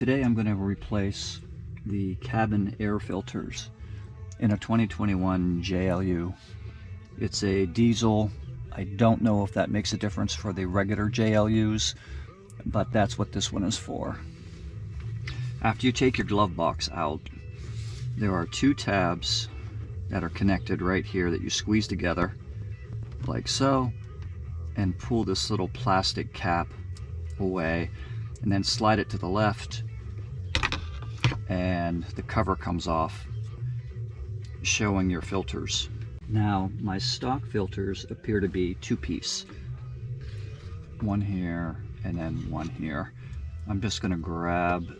Today I'm going to replace the cabin air filters in a 2021 JLU. It's a diesel. I don't know if that makes a difference for the regular JLUs, but that's what this one is for. After you take your glove box out, there are two tabs that are connected right here that you squeeze together like so and pull this little plastic cap away and then slide it to the left and the cover comes off, showing your filters. Now my stock filters appear to be two-piece, one here and then one here. I'm just going to grab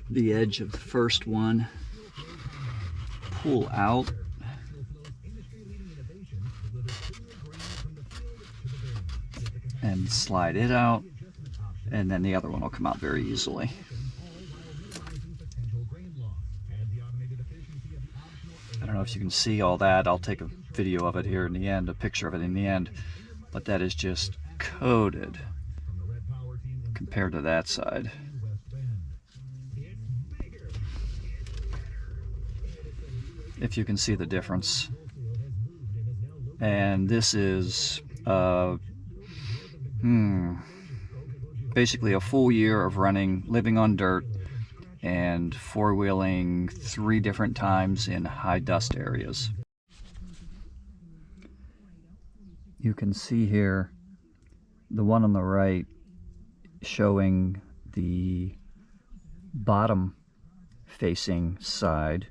the edge of the first one, pull out, and slide it out, and then the other one will come out very easily. I don't know if you can see all that. I'll take a video of it here in the end, a picture of it in the end, but that is just coated compared to that side. If you can see the difference. And this is basically a full year of running, living on dirt, and four-wheeling 3 different times in high dust areas. You can see here the one on the right showing the bottom facing side,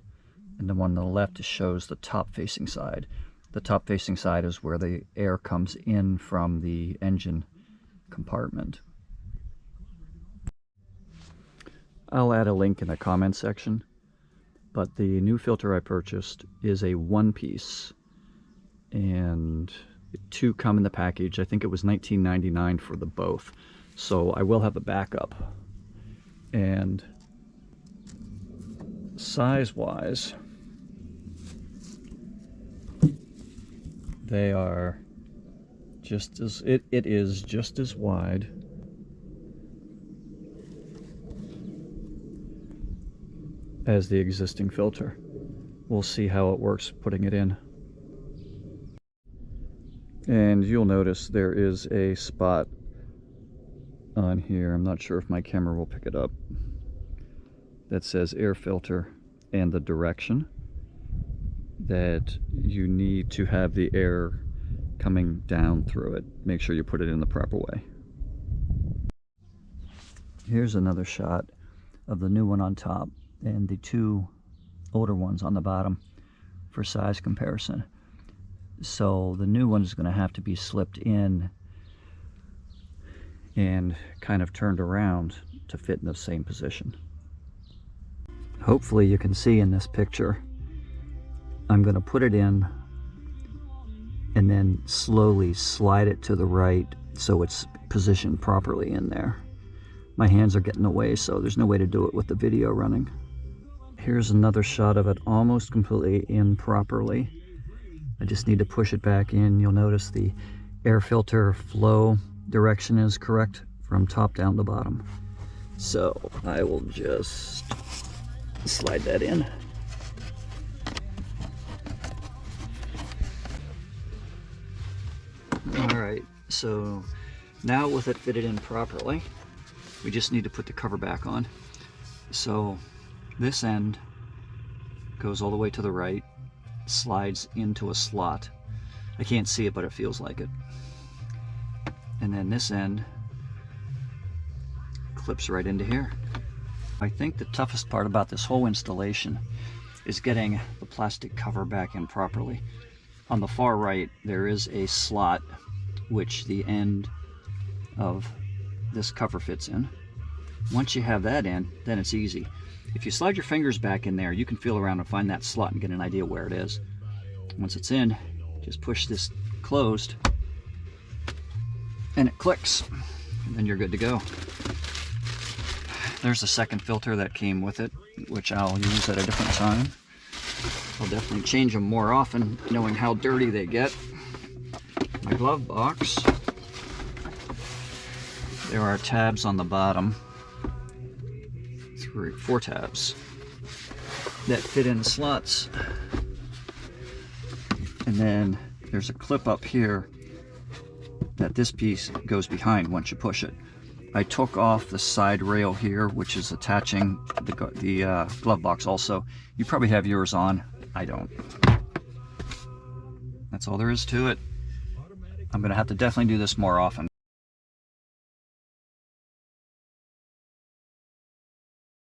and the one on the left shows the top facing side. The top facing side is where the air comes in from the engine compartment. I'll add a link in the comment section, but the new filter I purchased is a one-piece, and 2 come in the package. I think it was $19.99 for the both, so I will have a backup. And size-wise, they are just as it is just as wide as the existing filter. We'll see how it works putting it in. And you'll notice there is a spot on here, I'm not sure if my camera will pick it up, that says air filter and the direction that you need to have the air coming down through it. Make sure you put it in the proper way. Here's another shot of the new one on top and the 2 older ones on the bottom for size comparison. So the new one is going to have to be slipped in and kind of turned around to fit in the same position. Hopefully you can see in this picture, I'm going to put it in and then slowly slide it to the right so it's positioned properly in there. My hands are getting away, so there's no way to do it with the video running. Here's another shot of it almost completely in properly. I just need to push it back in. You'll notice the air filter flow direction is correct from top down to bottom. So I will just slide that in. Alright, so now with it fitted in properly, we just need to put the cover back on. So this end goes all the way to the right, slides into a slot. I can't see it, but it feels like it. And then this end clips right into here. I think the toughest part about this whole installation is getting the plastic cover back in properly. On the far right, there is a slot which the end of this cover fits in. Once you have that in, then it's easy. If you slide your fingers back in there, you can feel around and find that slot and get an idea where it is. Once it's in, just push this closed and it clicks, and then you're good to go. There's the second filter that came with it, which I'll use at a different time. I'll definitely change them more often, knowing how dirty they get. My glove box, there are tabs on the bottom 4 tabs that fit in the slots. And then there's a clip up here that this piece goes behind once you push it. I took off the side rail here, which is attaching the glove box also. You probably have yours on. I don't. That's all there is to it. I'm going to have to definitely do this more often.